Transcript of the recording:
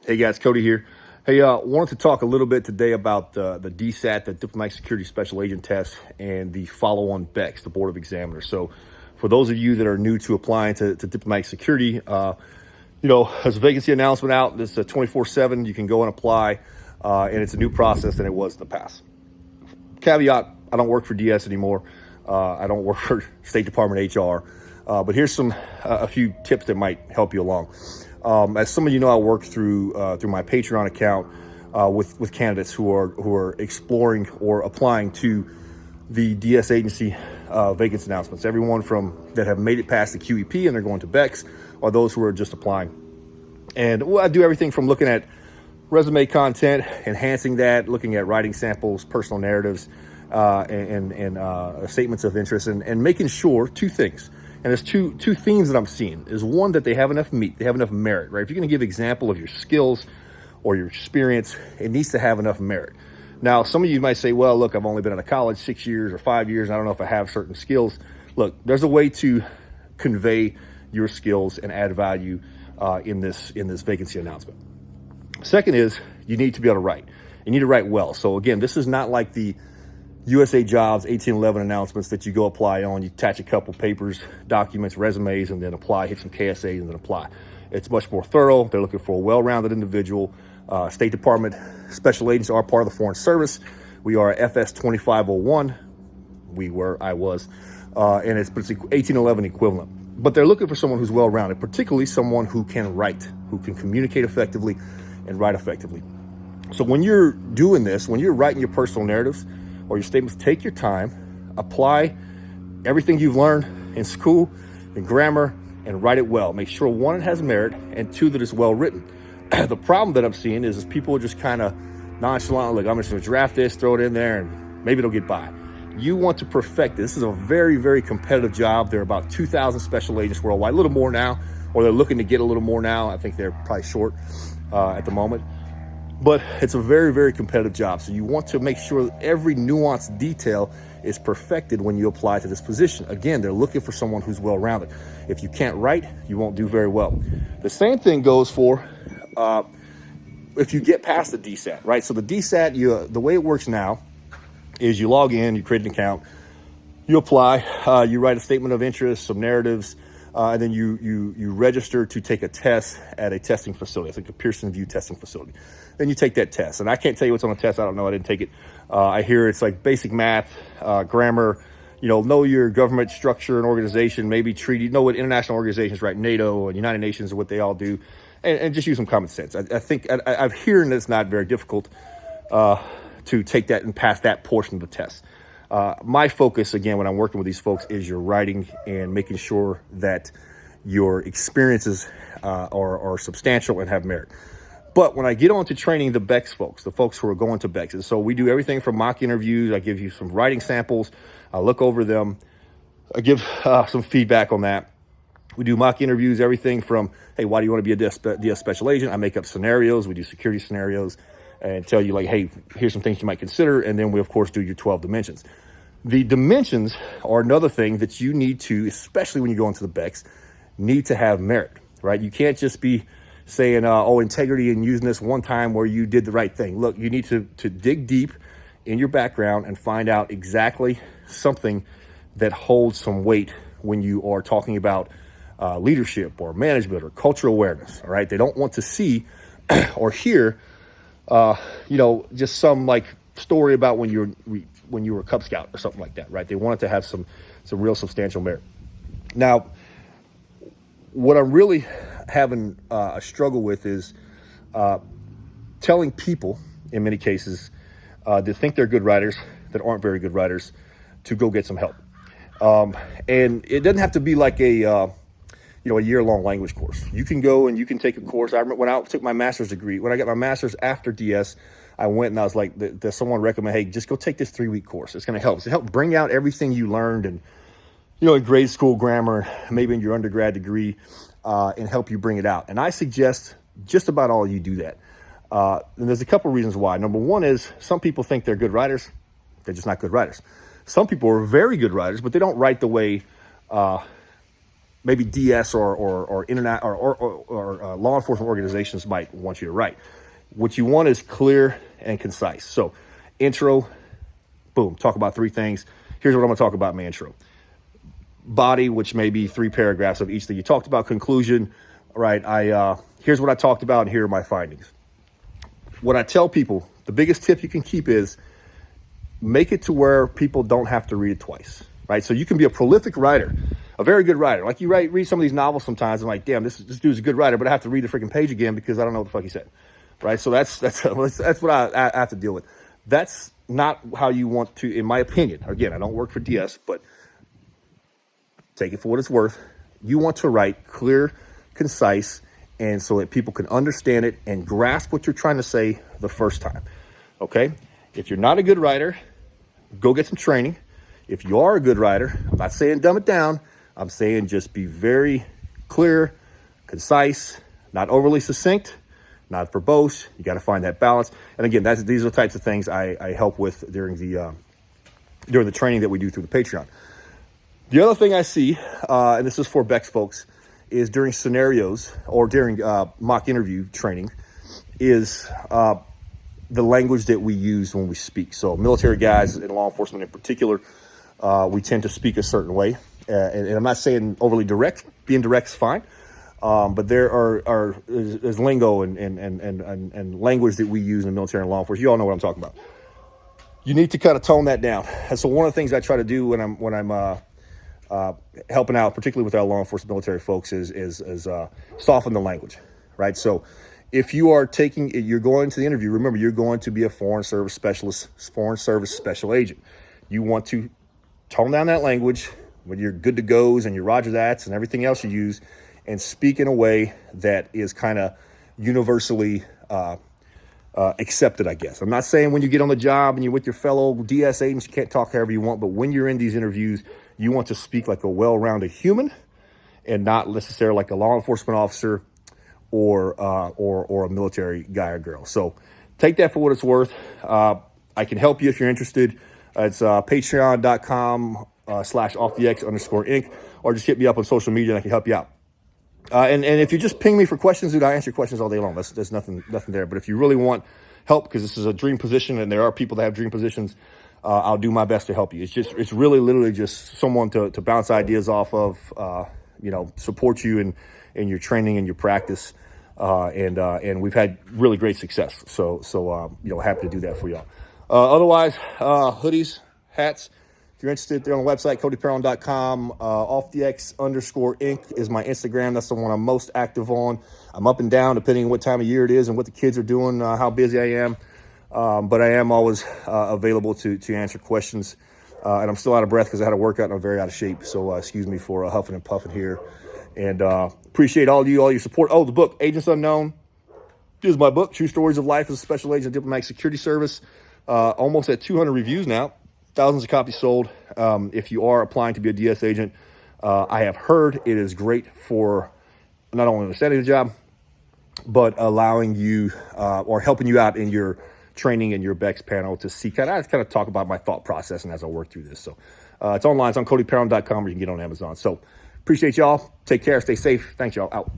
Hey guys, Cody here. Hey, wanted to talk a little bit today about the DSAT, the Diplomatic Security Special Agent Test, and the follow-on BEX, the Board of Examiners. So for those of you that are new to applying to diplomatic security, there's a vacancy announcement out. It's a 24/7. You can go and apply, and it's a new process than it was in the past. Caveat, I don't work for DS anymore. I don't work for State Department HR. But here's a few tips that might help you along. As some of you know, I work through my Patreon account with candidates who are exploring or applying to the DS agency vacancy announcements. Everyone from that have made it past the QEP and they're going to BEX, or those who are just applying. And I do everything from looking at resume content, enhancing that, looking at writing samples, personal narratives, and statements of interest, and making sure two things. And there's two themes that I'm seeing. Is one, that they have enough meat, they have enough merit, right? If you're going to give example of your skills or your experience, it needs to have enough merit. Now, some of you might say, well, look, I've only been out of college 6 years or 5 years, and I don't know if I have certain skills. Look, there's a way to convey your skills and add value in this vacancy announcement. Second is, you need to be able to write. You need to write well. So again, this is not like the USA Jobs 1811 announcements that you go apply on. You attach a couple papers, documents, resumes, and then apply, hit some KSAs, and then apply. It's much more thorough. They're looking for a well-rounded individual. State Department special agents are part of the Foreign Service. We are FS 2501. I was. And it's 1811 equivalent. But they're looking for someone who's well-rounded, particularly someone who can write, who can communicate effectively and write effectively. So when you're doing this, when you're writing your personal narratives or your statements, take your time, apply everything you've learned in school, in grammar, and write it well. Make sure, one, it has merit, and two, that it's well written. The problem that I'm seeing is people are just kind of nonchalant, like, I'm just going to draft this, throw it in there, and maybe it'll get by. You want to perfect this. This is a very, very competitive job. There are about 2,000 special agents worldwide, a little more now, or they're looking to get a little more now. I think they're probably short at the moment. But it's a very, very competitive job. So you want to make sure that every nuanced detail is perfected when you apply to this position. Again, they're looking for someone who's well-rounded. If you can't write, you won't do very well. The same thing goes for if you get past the DSAT, right? So the DSAT, the way it works now is you log in, you create an account, you apply, you write a statement of interest, some narratives, and then you register to take a test at a testing facility. I think a Pearson VUE testing facility. Then you take that test. And I can't tell you what's on the test. I don't know. I didn't take it. I hear it's like basic math, grammar, know your government structure and organization, maybe treaty, know what international organizations, right? NATO and United Nations and what they all do. And just use some common sense. I think I've heard that it's not very difficult to take that and pass that portion of the test. My focus, again, when I'm working with these folks, is your writing and making sure that your experiences are substantial and have merit. But when I get on to training the BEX folks, the folks who are going to BEX, and so we do everything from mock interviews. I give you some writing samples. I look over them. I give some feedback on that. We do mock interviews, everything from, hey, why do you want to be a DS special agent? I make up scenarios. We do security scenarios and tell you, like, hey, here's some things you might consider. And then we, of course, do your 12 dimensions. The dimensions are another thing that you need to, especially when you go into the BEX, need to have merit, right? You can't just be saying, integrity, and using this one time where you did the right thing. Look, you need to dig deep in your background and find out exactly something that holds some weight when you are talking about leadership or management or cultural awareness, all right? They don't want to see or hear, just some like story about when you were a Cub Scout or something like that, right? They want it to have some real substantial merit. Now, what I'm really having a struggle with is telling people, in many cases, that think they're good writers that aren't very good writers, to go get some help. And it doesn't have to be like a year-long language course. You can go and you can take a course. I remember when I took my master's degree, when I got my master's after DS, I went and I was like, does someone recommend, hey, just go take this 3-week course. It's going to help. It's help bring out everything you learned and, in grade school grammar, maybe in your undergrad degree, and help you bring it out. And I suggest just about all of you do that. And there's a couple reasons why. Number one is some people think they're good writers. They're just not good writers. Some people are very good writers, but they don't write the way maybe DS or internet or law enforcement organizations might want you to write. What you want is clear and concise. So intro, boom, talk about 3 things. Here's what I'm going to talk about in my intro. Body, which may be 3 paragraphs of each thing you talked about. Conclusion, right? Here's what I talked about, and here are my findings. What I tell people, the biggest tip you can keep is make it to where people don't have to read it twice, right? So you can be a prolific writer, a very good writer. Like you read some of these novels sometimes, and like, damn, this dude's a good writer, but I have to read the freaking page again because I don't know what the fuck he said, right? So that's what I have to deal with. That's not how you want to, in my opinion. Again, I don't work for DS, but take it for what it's worth. You want to write clear, concise, and so that people can understand it and grasp what you're trying to say the first time, okay? If you're not a good writer, go get some training. If you are a good writer, I'm not saying dumb it down. I'm saying just be very clear, concise, not overly succinct, not verbose. You got to find that balance. And again, these are the types of things I help with during the training that we do through the Patreon. The other thing I see, and this is for BEX folks, is during scenarios or during mock interview training, is the language that we use when we speak. So military guys and law enforcement in particular, we tend to speak a certain way. And I'm not saying overly direct. Being direct is fine. But there is lingo and language that we use in the military and law enforcement. You all know what I'm talking about. You need to kind of tone that down. And so one of the things I try to do when I'm helping out, particularly with our law enforcement military folks, is soften the language, right? So if you're going to the interview, remember, you're going to be a foreign service specialist, foreign service special agent. You want to tone down that language with your good to goes and your roger that's and everything else you use, and speak in a way that is kind of universally accepted, I guess. I'm not saying when you get on the job and you're with your fellow DS agents, you can't talk however you want, but when you're in these interviews, you want to speak like a well-rounded human and not necessarily like a law enforcement officer or a military guy or girl. So take that for what it's worth. I can help you if you're interested. It's patreon.com/offthex_inc, or just hit me up on social media and I can help you out. And if you just ping me for questions, dude, I answer questions all day long. There's nothing there. But if you really want help, because this is a dream position and there are people that have dream positions, I'll do my best to help you. It's really literally just someone to bounce ideas off of, support you in your training and your practice. And we've had really great success. So happy to do that for y'all. Otherwise, hoodies, hats. If you're interested, they're on the website, codyperron.com. offthex_inc is my Instagram. That's the one I'm most active on. I'm up and down depending on what time of year it is and what the kids are doing, how busy I am. But I am always available to answer questions. And I'm still out of breath because I had a workout and I'm very out of shape. So excuse me for huffing and puffing here. And appreciate all your support. Oh, the book, Agents Unknown. This is my book, True Stories of Life as a Special Agent Diplomatic Security Service. Almost at 200 reviews now. Thousands of copies sold. If you are applying to be a DS agent, I have heard it is great for not only understanding the job, but allowing you or helping you out in your training and your BEX panel to see kind of talk about my thought process and as I work through this. So it's online. It's on codyperron.com, or you can get it on Amazon. So appreciate y'all. Take care. Stay safe. Thanks, y'all. Out.